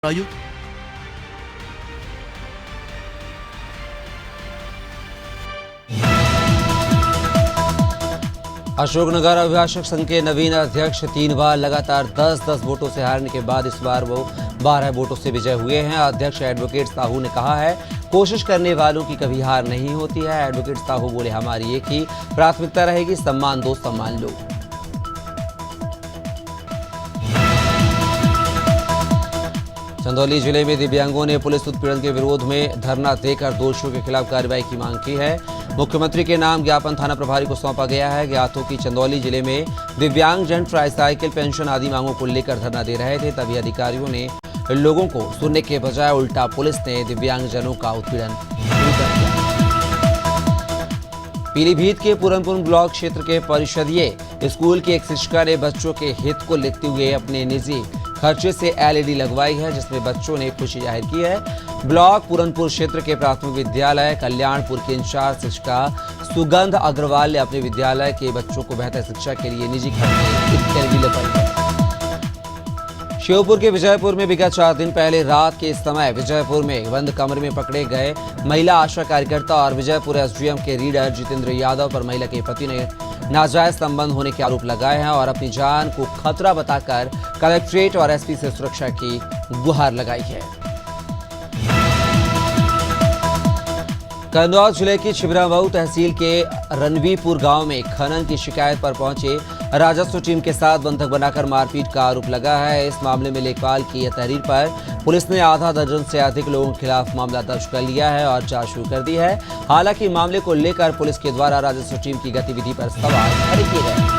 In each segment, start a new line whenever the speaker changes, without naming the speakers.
Tayo.
Ashoknagar अभिभाषक संघ के नवीन अध्यक्ष 3 बार लगातार 10-10 वोटों से हारने के बाद इस बार वो 12 वोटों से विजय हुए हैं। अध्यक्ष एडवोकेट साहू ने कहा है, कोशिश करने वालों की कभी हार नहीं होती है। एडवोकेट साहू बोले, हमारी एक ही प्राथमिकता रहेगी, सम्मान दो, सम्मान लो। चंदौली जिले में दिव्यांगों ने पुलिस उत्पीड़न के विरोध में धरना देकर दोषियों के खिलाफ कार्रवाई की मांग की है। मुख्यमंत्री के नाम ज्ञापन थाना प्रभारी को सौंपा गया है। ज्ञात हो कि चंदौली जिले में दिव्यांगजन ट्राईसाइकिल पेंशन आदि मांगों को लेकर धरना दे रहे थे, तभी अधिकारियों ने लोगों को सुनने के बजाय उल्टा पुलिस ने दिव्यांगजनों का उत्पीड़न शुरू कर दिया। पीलीभीत के पूरनपुर ब्लॉक क्षेत्र के परिषदीय स्कूल की एक शिक्षिका ने बच्चों के हित को देखते हुए अपने निजी खर्चे से एलईडी लगवाई है, जिसमें बच्चों ने खुशी जाहिर की है। ब्लॉक पूरनपुर क्षेत्र के प्राथमिक विद्यालय कल्याणपुर की इंचार्ज शिक्षिका सुगंध अग्रवाल ने अपने विद्यालय के बच्चों को बेहतर शिक्षा के लिए निजी खर्च एलईडी लगवाई है। श्योपुर के विजयपुर में विगत 4 दिन पहले रात के समय विजयपुर में बंद कमरे में पकड़े गए महिला आशा कार्यकर्ता और विजयपुर एसडीएम के रीडर जितेंद्र यादव पर महिला के पति ने नाजायज संबंध होने के आरोप लगाए हैं और अपनी जान को खतरा बताकर कलेक्ट्रेट और एसपी से सुरक्षा की गुहार लगाई है। कन्नौज जिले की छिबरामऊ तहसील के रणवीपुर गांव में खनन की शिकायत पर पहुंचे राजस्व टीम के साथ बंधक बनाकर मारपीट का आरोप लगा है। इस मामले में लेखपाल की तहरीर पर पुलिस ने आधा दर्जन से अधिक लोगों के खिलाफ मामला दर्ज कर लिया है और जांच शुरू कर दी है। हालांकि मामले को लेकर पुलिस के द्वारा राजस्व टीम की गतिविधि पर सवाल खड़े किए गए।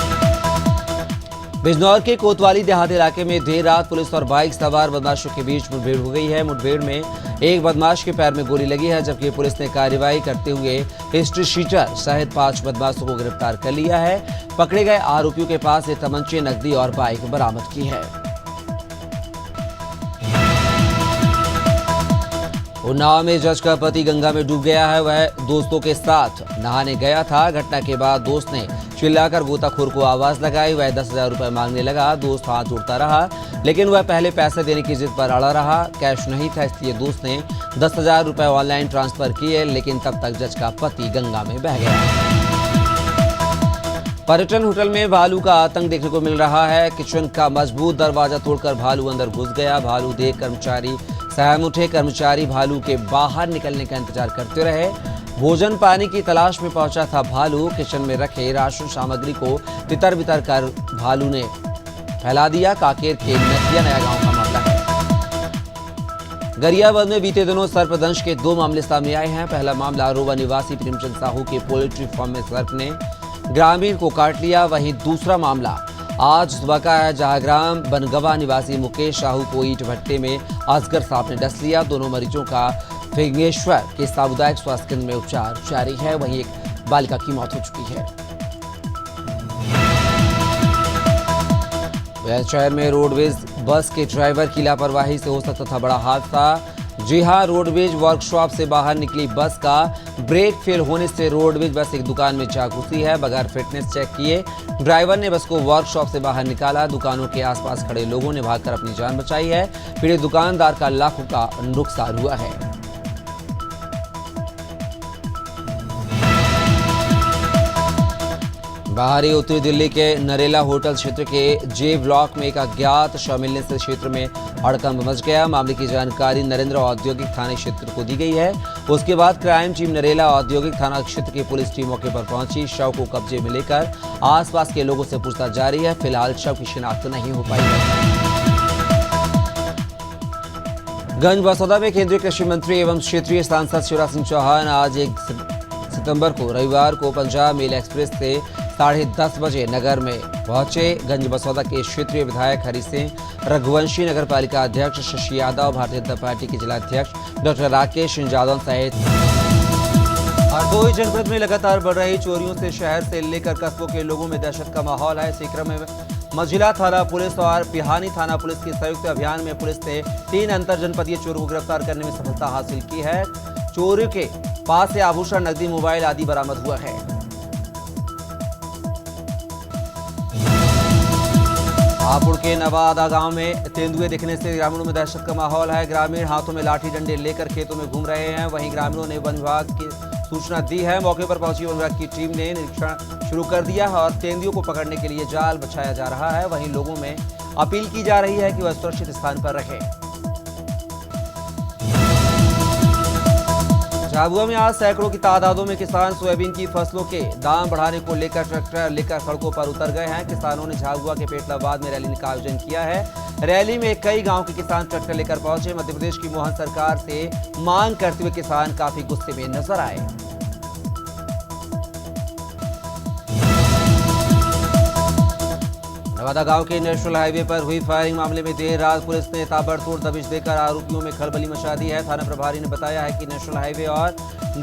बिजनौर के कोतवाली देहात इलाके में देर रात पुलिस और बाइक सवार बदमाशों के बीच मुठभेड़ हो गई है। मुठभेड़ में एक बदमाश के पैर में गोली लगी है, जबकि पुलिस ने कार्रवाई करते हुए हिस्ट्री शीटर सहित 5 बदमाशों को गिरफ्तार कर लिया है। पकड़े गए आरोपियों के पास से तमंचे, नकदी और बाइक बरामद की है। उन्नाव में जज का पति गंगा में डूब गया है। वह दोस्तों के साथ नहाने गया था। घटना के बाद दोस्त ने चिल्लाकर गोताखोर को आवाज लगाई। वह 10,000 रुपए मांगने लगा। दोस्त हाथ जोड़ता रहा, लेकिन वह पहले पैसे देने की जिद पर अड़ा रहा। कैश नहीं था, इसलिए दोस्त ने 10,000 रुपए ऑनलाइन ट्रांसफर किए, लेकिन तब तक जज का पति गंगा में बह गया। पर्यटन होटल में भालू का आतंक देखने को मिल रहा है। किचन का मजबूत दरवाजा तोड़कर भालू अंदर घुस गया। भालू देख कर्मचारी सहम उठे। कर्मचारी भालू के बाहर निकलने का इंतजार करते रहे। भोजन पानी की तलाश में पहुंचा था भालू। किचन में रखे राशन सामग्री को तितर बितर कर भालू ने फैला दिया। काकेर के नदिया नया गांव का मामला है। गरियाबंद में बीते दिनों सर्पदंश के 2 मामले सामने आए हैं। पहला मामला रोवा निवासी प्रेमचंद साहू के पोल्ट्री फार्म में सर्प ने ग्रामीण को काट लिया। वहीं दूसरा मामला आज सुबह का है, जहां ग्राम बनगवा निवासी मुकेश साहू को ईंट भट्टे में अजगर सांप ने डस लिया। दोनों मरीजों का फिंगेश्वर के सामुदायिक स्वास्थ्य केंद्र में उपचार जारी है। वहीं एक बालिका की मौत हो चुकी है। शहर में रोडवेज बस के ड्राइवर की लापरवाही से हो सकता था बड़ा हादसा। जी हां, रोडवेज वर्कशॉप से बाहर निकली बस का ब्रेक फेल होने से रोडवेज बस एक दुकान में जा घुसी है। बगैर फिटनेस चेक किए ड्राइवर ने बस को वर्कशॉप से बाहर निकाला। दुकानों के आसपास खड़े लोगों ने भागकर अपनी जान बचाई है। पीड़ित दुकानदार का लाखों का नुकसान हुआ है। बाहरी उत्तरी दिल्ली के नरेला होटल क्षेत्र के जे ब्लॉक में एक अज्ञात शव मिलने से क्षेत्र में हड़कंप मच गया। मामले की जानकारी नरेंद्र औद्योगिक थाने क्षेत्र को दी गई है। उसके बाद क्राइम टीम नरेला औद्योगिक थाना क्षेत्र की पुलिस टीम मौके पर पहुंची। शव को कब्जे में लेकर आसपास के लोगों से पूछताछ जारी है। फिलहाल शव की शिनाख्त नहीं हो पाई है। गंजबसौदा में केंद्रीय कृषि मंत्री एवं क्षेत्रीय सांसद शिवराज सिंह चौहान आज 1 सितंबर को रविवार को पंजाब मेल एक्सप्रेस से 10:30 बजे नगर में पहुंचे। गंजबसौदा के क्षेत्रीय विधायक हरि सिंह, रघुवंशी नगर पालिका अध्यक्ष शशि यादव, भारतीय जनता पार्टी के जिला अध्यक्ष डॉक्टर राकेश सिंह यादव सहित हरदोई जनपद में लगातार बढ़ रही चोरियों से शहर से लेकर कस्बों के लोगों में दहशत का माहौल है। इसी क्रम में मझिला थाना पुलिस और पिहानी थाना पुलिस के संयुक्त अभियान में पुलिस ने 3 अंतर जनपदीय चोरों को गिरफ्तार करने में सफलता हासिल की है। चोरों के पास से आभूषण, नकदी, मोबाइल आदि बरामद हुआ है। हापुड़ के नवादा गांव में तेंदुए दिखने से ग्रामीणों में दहशत का माहौल है। ग्रामीण हाथों में लाठी डंडे लेकर खेतों में घूम रहे हैं। वहीं ग्रामीणों ने वन विभाग की सूचना दी है। मौके पर पहुंची वन विभाग की टीम ने निरीक्षण शुरू कर दिया है और तेंदुओं को पकड़ने के लिए जाल बिछाया जा रहा है। वहीं लोगों में अपील की जा रही है कि वह सुरक्षित स्थान पर रहें। झाबुआ में आज सैकड़ों की तादादों में किसान सोयाबीन की फसलों के दाम बढ़ाने को लेकर ट्रैक्टर लेकर सड़कों पर उतर गए हैं। किसानों ने झाबुआ के पेटलाबाद में रैली का आयोजन किया है। रैली में कई गांव के किसान ट्रैक्टर लेकर पहुंचे। मध्य प्रदेश की मोहन सरकार से मांग करते हुए किसान काफी गुस्से में नजर आए। नवादा गांव के नेशनल हाईवे पर हुई फायरिंग मामले में देर रात पुलिस ने ताबड़तोड़ दबिश देकर आरोपियों में खलबली मचा दी है। थाना प्रभारी ने बताया है कि नेशनल हाईवे और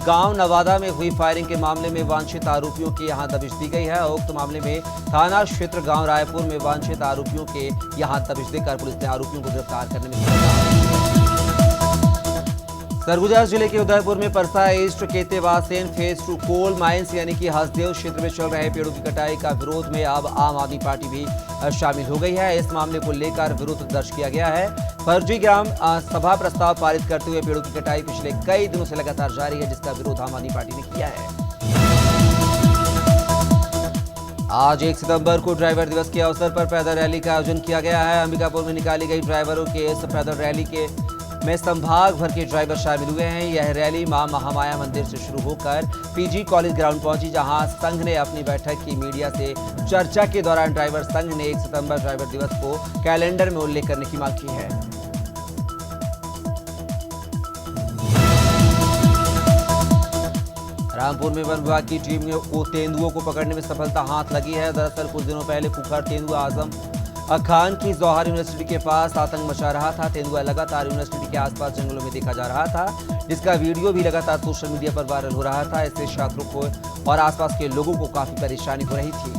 गांव नवादा में हुई फायरिंग के मामले में वांछित आरोपियों के यहां दबिश दी गई है। उक्त मामले में थाना क्षेत्र गांव रायपुर में वांछित आरोपियों के यहां दबिश देकर पुलिस ने आरोपियों को गिरफ्तार करने में सरगुजा जिले के उदयपुर में Parsa East Kentebasan phase 2 coal mines यानी कि हसदेव क्षेत्र में चल रहे पेड़ों की कटाई का विरोध में अब आम आदमी पार्टी भी शामिल हो गई है। इस मामले को लेकर विरोध दर्ज किया गया है। फर्जी ग्राम सभा प्रस्ताव पारित करते हुए पेड़ों की कटाई पिछले कई दिनों से लगातार जारी है, जिसका विरोध आम आदमी पार्टी ने किया है। आज 1 सितंबर को ड्राइवर दिवस के अवसर पर पैदल रैली का आयोजन किया गया है। अंबिकापुर में निकाली गई ड्राइवरों के इस पैदल रैली में संभाग भर के ड्राइवर शामिल हुए हैं। यह रैली मां महामाया मंदिर से शुरू होकर पीजी कॉलेज ग्राउंड पहुंची, जहां संघ ने अपनी बैठक की मीडिया से चर्चा के दौरान ड्राइवर संघ ने 1 सितंबर ड्राइवर दिवस को कैलेंडर में उल्लेख करने की मांग की है। रामपुर में वन विभाग की टीम को तेंदुओं को पकड़ने में सफलता हाथ लगी है। दरअसल कुछ दिनों पहले खुखार तेंदुआ आजम खान की जौहर यूनिवर्सिटी के पास आतंक मचा रहा था। तेंदुआ लगातार यूनिवर्सिटी के आसपास जंगलों में देखा जा रहा था, जिसका वीडियो भी लगातार सोशल मीडिया पर वायरल हो रहा था। इससे छात्रों को और आसपास के लोगों को काफी परेशानी हो रही थी।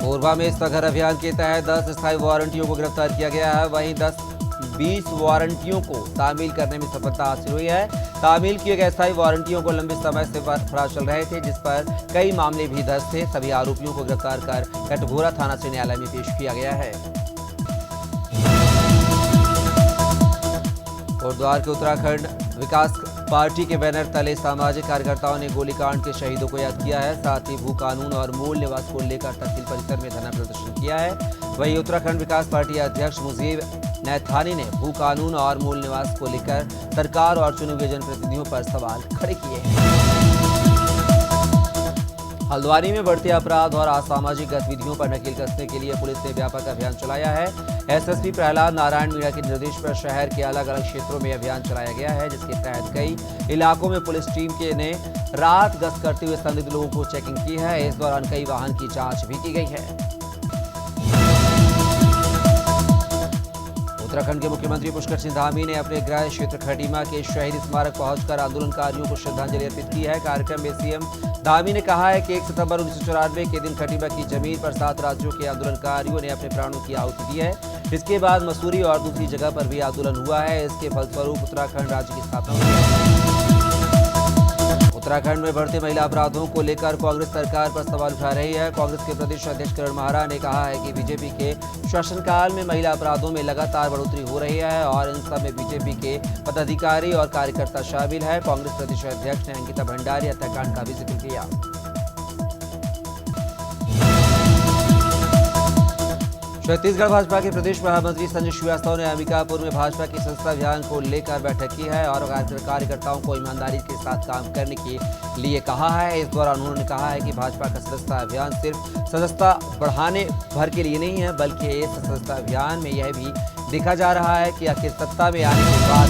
कोरबा में सघन अभियान के तहत 10 स्थायी वारंटियों को गिरफ्तार किया गया है। वहीं 20 वारंटियों को तामील करने में सफलता हासिल हुई है। तामील किए गए स्थायी वारंटियों को लंबे समय से फरार चल रहे थे, जिस पर कई मामले भी दर्ज थे। सभी आरोपियों को गिरफ्तार कर कटघोरा थाना से न्यायालय में पेश किया गया है। कोटद्वार के उत्तराखंड विकास पार्टी के बैनर तले सामाजिक कार्यकर्ताओं ने गोलीकांड के शहीदों को याद किया है। साथ ही भू कानून और मूल निवास को लेकर तहसील परिसर में धरना प्रदर्शन किया है। वहीं उत्तराखंड विकास पार्टी अध्यक्ष मुजीब नैथानी ने भू कानून और मूल निवास को लेकर सरकार और चुने हुए जनप्रतिनिधियों पर सवाल खड़े किए हैं। हल्द्वानी में बढ़ते अपराध और असामाजिक गतिविधियों पर नकेल कसने के लिए पुलिस ने व्यापक अभियान चलाया है। एसएसपी प्रहलाद नारायण मीणा के निर्देश पर शहर के अलग अलग क्षेत्रों में अभियान चलाया गया है, जिसके तहत कई इलाकों में पुलिस टीम ने रात गश्त करते हुए संदिग्ध लोगों को चेकिंग की है। इस दौरान कई वाहन की जांच भी की गई है। उत्तराखंड के मुख्यमंत्री पुष्कर सिंह धामी ने अपने गृह क्षेत्र खटीमा के शहीद स्मारक पहुंचकर आंदोलनकारियों को श्रद्धांजलि अर्पित की है। कार्यक्रम में सीएम धामी ने कहा है कि 1 सितंबर 1994 के दिन खटीमा की जमीन पर 7 राज्यों के आंदोलनकारियों ने अपने प्राणों की आहुति दी है। इसके बाद मसूरी और दूसरी जगह पर भी आंदोलन हुआ है। इसके फलस्वरूप उत्तराखंड राज्य की स्थापना हुई है। उत्तराखंड में बढ़ते महिला अपराधों को लेकर कांग्रेस सरकार पर सवाल उठा रही है। कांग्रेस के प्रदेश अध्यक्ष करण माहरा ने कहा है कि बीजेपी के शासनकाल में महिला अपराधों में लगातार बढ़ोतरी हो रही है और इन सब में बीजेपी के पदाधिकारी और कार्यकर्ता शामिल है। कांग्रेस प्रदेश अध्यक्ष ने अंकिता भंडारी हत्याकांड का भी जिक्र किया। छत्तीसगढ़ भाजपा के प्रदेश महामंत्री संजय श्रीवास्तव ने अंबिकापुर में भाजपा की सदस्यता अभियान को लेकर बैठक की है और कार्यकर्ताओं को ईमानदारी के साथ काम करने के लिए कहा है। इस दौरान उन्होंने कहा है कि भाजपा का सदस्यता अभियान सिर्फ सदस्यता बढ़ाने भर के लिए नहीं है, बल्कि इस सदस्यता अभियान में यह भी देखा जा रहा है कि आखिर सत्ता में आने के बाद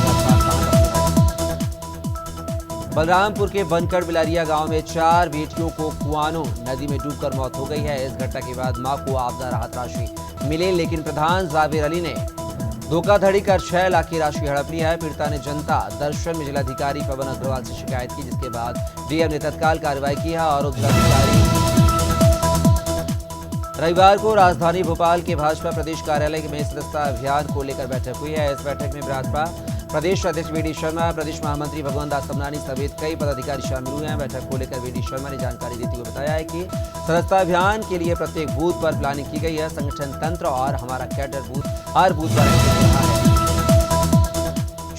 बलरामपुर के बनकर बिलारिया गांव में 4 बेटियों को कुआनो नदी में डूबकर मौत हो गई है। इस घटना के बाद मां को आपदा राहत राशि मिले, लेकिन प्रधान जावेर अली ने धोखाधड़ी कर 6 लाख की राशि हड़प ली है। पीड़िता ने जनता दर्शन में जिलाधिकारी पवन अग्रवाल से शिकायत की, जिसके बाद डीएम ने तत्काल कार्रवाई की है और जिलाधिकारी रविवार को राजधानी भोपाल के भाजपा प्रदेश कार्यालय में सदस्यता अभियान को लेकर बैठक हुई है। इस बैठक में भाजपा प्रदेश अध्यक्ष वी डी शर्मा, प्रदेश महामंत्री भगवंत दास समनानी समेत कई पदाधिकारी शामिल हुए हैं। बैठक को लेकर वी डी शर्मा ने जानकारी देते हुए बताया है कि सदस्यता अभियान के लिए प्रत्येक बूथ पर प्लानिंग की गई है। संगठन तंत्र और हमारा कैडर बूथ हर बूथ पर रहा है।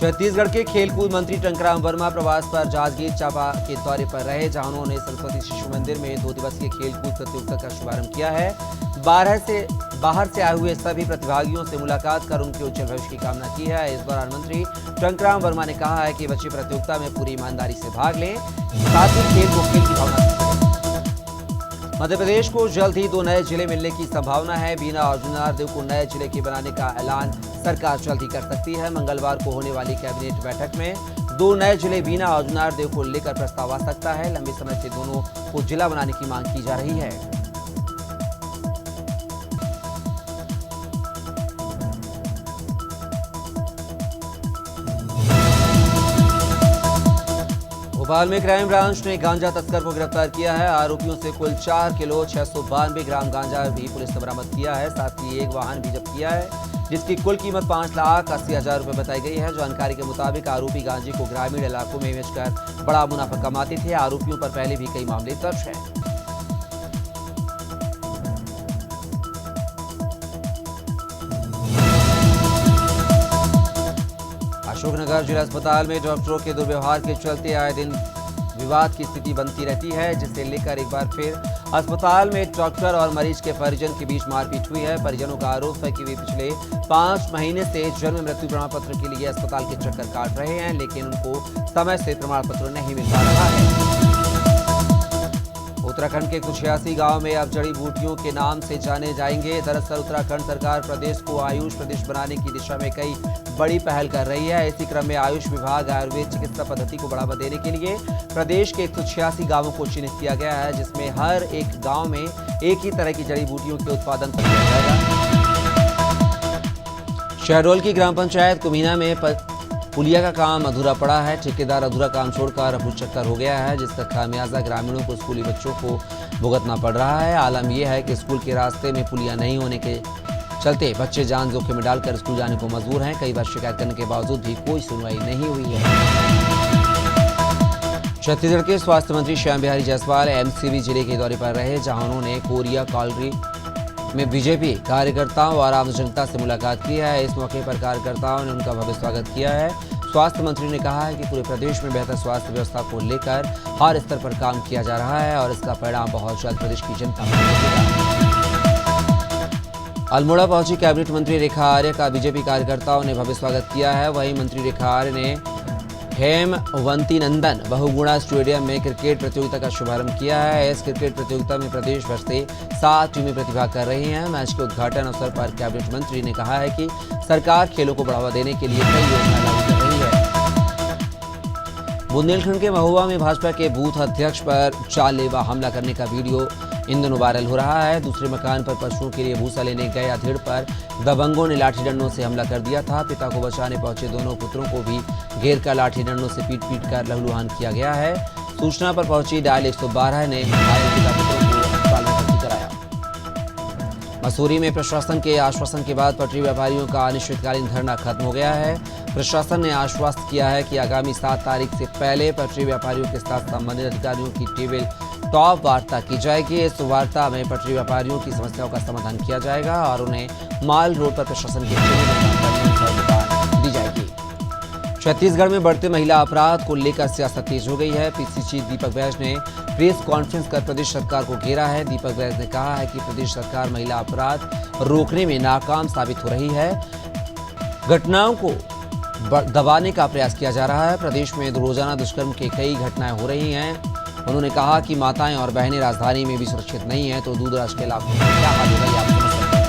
छत्तीसगढ़ के खेलकूद मंत्री टंकराम वर्मा प्रवास पर जांजगीर चांपा के दौरे पर रहे, जहां उन्होंने सरस्वती शिशु मंदिर में 2 दिवसीय खेलकूद प्रतियोगिता का शुभारंभ किया है। बाहर से आए हुए सभी प्रतिभागियों से मुलाकात कर उनके उज्जवल भविष्य की कामना की है। इस दौरान मंत्री टंकराम वर्मा ने कहा है कि बच्चे प्रतियोगिता में पूरी ईमानदारी से भाग लें, साथ ही खेल को खेल की भावना से। मध्य प्रदेश को जल्द ही 2 नए जिले मिलने की संभावना है। बीना और जुन्नरदेव को नए जिले के बनाने का ऐलान सरकार जल्द ही कर सकती है। मंगलवार को होने वाली कैबिनेट बैठक में 2 नए जिले बीना और जुन्नरदेव को लेकर प्रस्ताव आ सकता है। लंबे समय से दोनों को जिला बनाने की मांग की जा रही है। भोपाल में क्राइम ब्रांच ने गांजा तस्कर को गिरफ्तार किया है। आरोपियों से कुल 4 किलो 692 ग्राम गांजा भी पुलिस ने बरामद किया है। साथ ही एक वाहन भी जब्त किया है, जिसकी कुल कीमत 5,80,000 रुपए बताई गई है। जानकारी के मुताबिक आरोपी गांजे को ग्रामीण इलाकों में बेचकर बड़ा मुनाफा कमाते थे। आरोपियों पर पहले भी कई मामले दर्ज हैं। अशोकनगर जिला अस्पताल में डॉक्टरों के दुर्व्यवहार के चलते आए दिन विवाद की स्थिति बनती रहती है, जिसे लेकर एक बार फिर अस्पताल में डॉक्टर और मरीज के परिजन के बीच मारपीट हुई है। परिजनों का आरोप है कि वे पिछले 5 महीने से जन्म मृत्यु प्रमाण पत्र के लिए अस्पताल के चक्कर काट रहे हैं, लेकिन उनको समय से प्रमाण पत्र नहीं मिल पा रहा है। उत्तराखंड के कुछ 86 गाँव में अब जड़ी बूटियों के नाम से जाने जाएंगे। दरअसल उत्तराखंड सरकार प्रदेश को आयुष प्रदेश बनाने की दिशा में कई बड़ी पहल कर रही है। इसी क्रम में आयुष विभाग आयुर्वेद चिकित्सा पद्धति को बढ़ावा देने के लिए प्रदेश के 186 गांवों को चिन्हित किया गया है, जिसमें हर एक गांव में एक ही तरह की जड़ी बूटियों के उत्पादन पर किया जाएगा। शहडोल की ग्राम पंचायत कुमीना में पुलिया का काम अधूरा पड़ा है। ठेकेदार अधूरा काम छोड़कर अब चक्कर हो गया है, जिसका खामियाजा ग्रामीणों को स्कूली बच्चों को भुगतना पड़ रहा है। आलम यह है कि स्कूल के रास्ते में पुलिया नहीं होने के चलते बच्चे जान जोखिम में डालकर स्कूल जाने को मजबूर हैं। कई बार शिकायत करने के बावजूद भी कोई सुनवाई नहीं हुई है। छत्तीसगढ़ के स्वास्थ्य मंत्री श्याम बिहारी जायसवाल एमसीबी जिले के दौरे पर रहे, जहां उन्होंने कोरिया कॉलोनी में बीजेपी कार्यकर्ताओं और आम जनता से मुलाकात की है। इस मौके पर कार्यकर्ताओं ने उनका भव्य स्वागत किया है। स्वास्थ्य मंत्री ने कहा है कि पूरे प्रदेश में बेहतर स्वास्थ्य व्यवस्था को लेकर हर स्तर पर काम किया जा रहा है और इसका परिणाम बहुत जल्द प्रदेश की जनता को मिलेगा। अल्मोड़ा पहुंची कैबिनेट मंत्री रेखा आर्य का बीजेपी कार्यकर्ताओं ने भव्य स्वागत किया है। वहीं मंत्री रेखा आर्य ने हेमवंती नंदन बहुगुणा स्टेडियम में क्रिकेट प्रतियोगिता का शुभारंभ किया है। इस क्रिकेट प्रतियोगिता में प्रदेश भर से 7 टीमें प्रतिभाग कर रही हैं। मैच के उद्घाटन अवसर पर कैबिनेट मंत्री ने कहा है कि सरकार खेलों को बढ़ावा देने के लिए कई योजनाएं लागू कर रही है। बुंदेलखंड के महुआ में भाजपा के बूथ अध्यक्ष पर जानलेवा हमला करने का वीडियो इन दिनों वायरल हो रहा है। दूसरे मकान पर पशुओं के लिए भूसा लेने गए अधेड़ पर दबंगों ने लाठी डंडों से हमला कर दिया था। पिता को बचाने पहुंचे दोनों पुत्रों को भी घेर कर लाठी डंडों से पीट कर लहूलुहान किया गया है। सूचना पर पहुंची डायल 112 ने घायल पिता पुत्रों को अस्पताल में भर्ती कराया। मसूरी में प्रशासन के आश्वासन के बाद पटरी व्यापारियों का अनिश्चितकालीन धरना खत्म हो गया है। प्रशासन ने आश्वस्त किया है कि आगामी 7 तारीख से पहले पटरी व्यापारियों के साथ संबंधित अधिकारियों की टेबल टॉप वार्ता की जाएगी। इस वार्ता में पटरी व्यापारियों की समस्याओं का समाधान किया जाएगा और उन्हें माल रोड पर प्रशासन की दुकान दी जाएगी। छत्तीसगढ़ में बढ़ते महिला अपराध को लेकर सियासत तेज हो गई है। पीसी चीफ दीपक बैज ने प्रेस कॉन्फ्रेंस कर प्रदेश सरकार को घेरा है। दीपक बैज ने कहा है कि प्रदेश सरकार महिला अपराध रोकने में नाकाम साबित हो रही है। घटनाओं को दबाने का प्रयास किया जा रहा है। प्रदेश में रोजाना दुष्कर्म के कई घटनाएं हो रही हैं। उन्होंने कहा कि माताएं और बहनें राजधानी में भी सुरक्षित नहीं हैं, तो दूरदराज के इलाकों में क्या हाल होगा, आप समझ सकते हैं।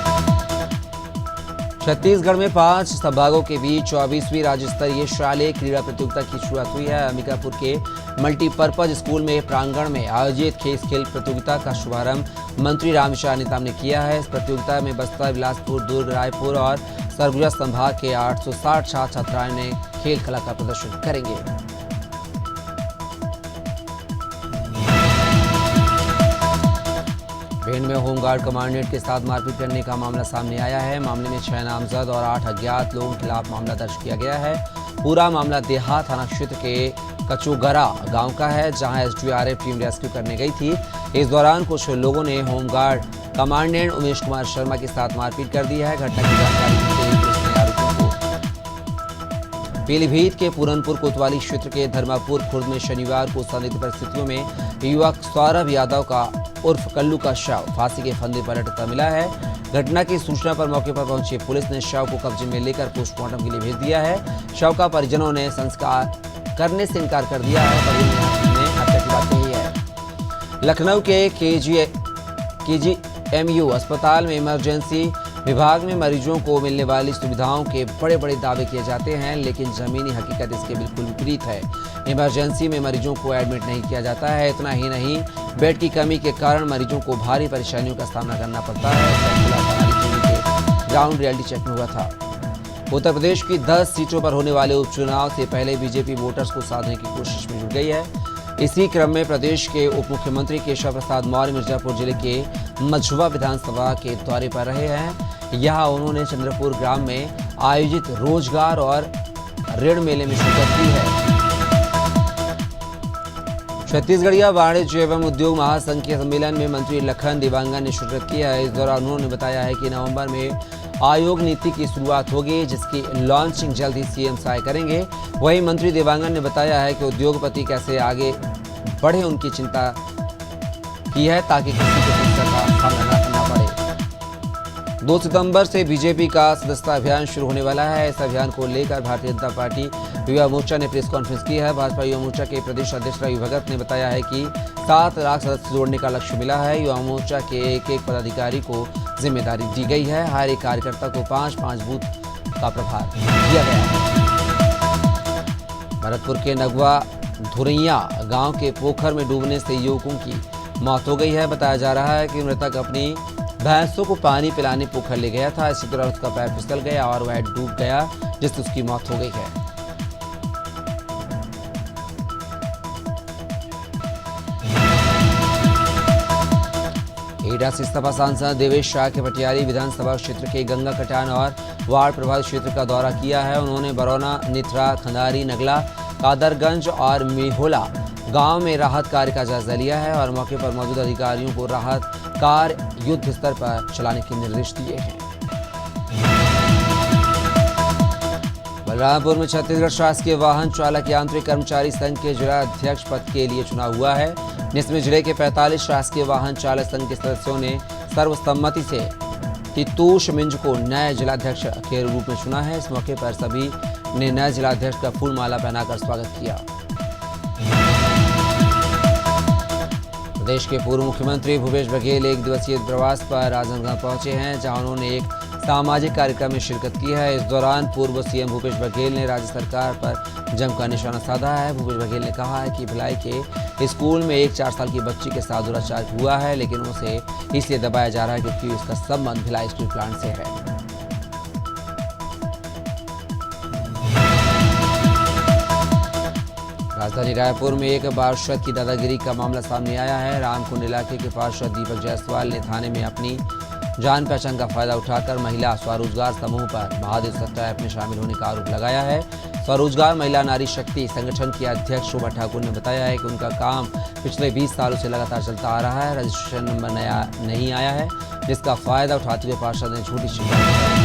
छत्तीसगढ़ में 5 संभागों के बीच 24वीं राज्य स्तरीय शालेय क्रीड़ा प्रतियोगिता की शुरुआत हुई है। अंबिकापुर के मल्टीपर्पज स्कूल में प्रांगण में आयोजित खेल प्रतियोगिता का शुभारंभ मंत्री रामविचार नेताम ने किया है। इस प्रतियोगिता में बस्तर, बिलासपुर, दुर्ग, रायपुर और सरगुजा संभाग के 860 छात्र छात्राएं ने खेल कला का प्रदर्शन करेंगे। भिंड में होमगार्ड कमांडेंट के साथ मारपीट करने का मामला सामने आया है। मामले में 6 नामजद और 8 अज्ञात लोगों के खिलाफ मामला दर्ज किया गया है। पूरा मामला देहा थाना क्षेत्र के कचोगरा गांव का है, जहां एसडीआरएफ टीम रेस्क्यू करने गई थी। इस दौरान कुछ लोगों ने होमगार्ड कमांडेंट उमेश कुमार शर्मा के साथ मारपीट कर दी है। घटना की जानकारी मिलते ही पुलिस ने आरोपियों को पीलीभीत के पूरनपुर कोतवाली क्षेत्र के धर्मापुर खुर्द में शनिवार को संदिग्ध परिस्थितियों में युवक सौरभ यादव का उर्फ कल्लू का शव फांसी के फंदे पर लटकता मिला है। घटना की सूचना पर मौके पर पहुंची पुलिस ने शव को कब्जे में लेकर पोस्टमार्टम के लिए भेज दिया है। शव का परिजनों ने संस्कार करने से इनकार कर दिया है। परिजनों ने हत्या की बात कही है। लखनऊ के केजीएमयू अस्पताल में इमरजेंसी विभाग में मरीजों को मिलने वाली सुविधाओं के बड़े बड़े दावे किए जाते हैं, लेकिन जमीनी हकीकत इसके बिल्कुल विपरीत है। इमरजेंसी में मरीजों को एडमिट नहीं किया जाता है। इतना ही नहीं, बेड की कमी के कारण मरीजों को भारी परेशानियों का सामना करना पड़ता है। ग्राउंड रियलिटी चेक में हुआ था। उत्तर प्रदेश की 10 सीटों पर होने वाले उपचुनाव से पहले बीजेपी वोटर्स को साधने की कोशिश में जुट गई है। इसी क्रम में प्रदेश के उप मुख्यमंत्री केशव प्रसाद मौर्य मिर्जापुर जिले के मझुआ विधानसभा के दौरे पर रहे हैं। यहाँ उन्होंने चंद्रपुर ग्राम में आयोजित रोजगार और ऋण मेले में शिरकत की है। छत्तीसगढ़िया वाणिज्य एवं उद्योग महासंघ के सम्मेलन में मंत्री लखन देवांगन ने शिरकत किया है। इस दौरान उन्होंने बताया है कि नवंबर में आयोग नीति की शुरुआत होगी, जिसकी लॉन्चिंग जल्द ही सीएम साय करेंगे। वहीं मंत्री देवांगन ने बताया है कि उद्योगपति कैसे आगे बढ़े उनकी चिंता की है, ताकि किसी को समस्या का सामना न करना पड़े। 2 सितंबर से बीजेपी का सदस्यता अभियान शुरू होने वाला है। इस अभियान को लेकर भारतीय जनता पार्टी युवा मोर्चा ने प्रेस कॉन्फ्रेंस की है। भाजपा युवा मोर्चा के प्रदेश अध्यक्ष रवि भगत ने बताया है कि 7 लाख सदस्य जोड़ने का लक्ष्य मिला है। युवा मोर्चा के एक पदाधिकारी को जिम्मेदारी दी गई है। हर एक कार्यकर्ता को 5-5 बूथ का प्रभार दिया गया है। भरतपुर के नगवा धुरैया गांव के पोखर में डूबने से युवकों की मौत हो गई है। बताया जा रहा है कि मृतक अपनी भैंसों को पानी पिलाने पोखर ले गया था। इसी दौरान उसका पैर फिसल गया और वह डूब गया, जिससे उसकी मौत हो गई है। एटा से इस्तीफा सांसद देवेश शाह के पटियाली विधानसभा क्षेत्र के गंगा कटान और वार्ड प्रभावित क्षेत्र का दौरा किया है। उन्होंने बरौना, निथरा, खंदारी, नगला, कादरगंज और मेहोला गांव में राहत कार्य का जायजा लिया है और मौके पर मौजूद अधिकारियों को राहत कार्य युद्ध स्तर पर चलाने के निर्देश दिए हैं। बलरामपुर में छत्तीसगढ़ शासकीय वाहन चालक यांत्रिक कर्मचारी संघ के जिला अध्यक्ष पद के लिए चुनाव हुआ है, जिसमें जिले के 45 शासकीय वाहन चालक संघ के सदस्यों ने सर्वसम्मति से तितोष मिंज को नए जिलाध्यक्ष के रूप में चुना है। इस मौके पर सभी ने नए जिलाध्यक्ष का फूल माला पहनाकर स्वागत किया। प्रदेश के पूर्व मुख्यमंत्री भूपेश बघेल 1 दिवसीय प्रवास पर राजनांदगांव पहुंचे हैं, जहां उन्होंने एक सामाजिक कार्यक्रम में शिरकत की है। इस दौरान पूर्व सीएम भूपेश बघेल ने राज्य सरकार पर जमकर निशाना साधा है। भूपेश बघेल ने कहा है कि भिलाई के स्कूल में एक 4 साल की बच्ची के साथ दुराचार हुआ है, लेकिन उसे इसलिए दबाया जा रहा है क्योंकि उसका संबंध भिलाई स्टील प्लांट से है। राजधानी रायपुर में एक पार्षद की दादागिरी का मामला सामने आया है। रामकुंड इलाके के पार्षद दीपक जायसवाल ने थाने में अपनी जान पहचान का फायदा उठाकर महिला स्वरोजगार समूह पर महादेव सत्ता ऐप में शामिल होने का आरोप लगाया है। स्वरोजगार महिला नारी शक्ति संगठन की अध्यक्ष शोभा ठाकुर ने बताया है कि उनका काम पिछले 20 सालों से लगातार चलता आ रहा है। रजिस्ट्रेशन नंबर नया नहीं आया है, जिसका फायदा उठाते हुए पार्षद ने झूठी शिकायत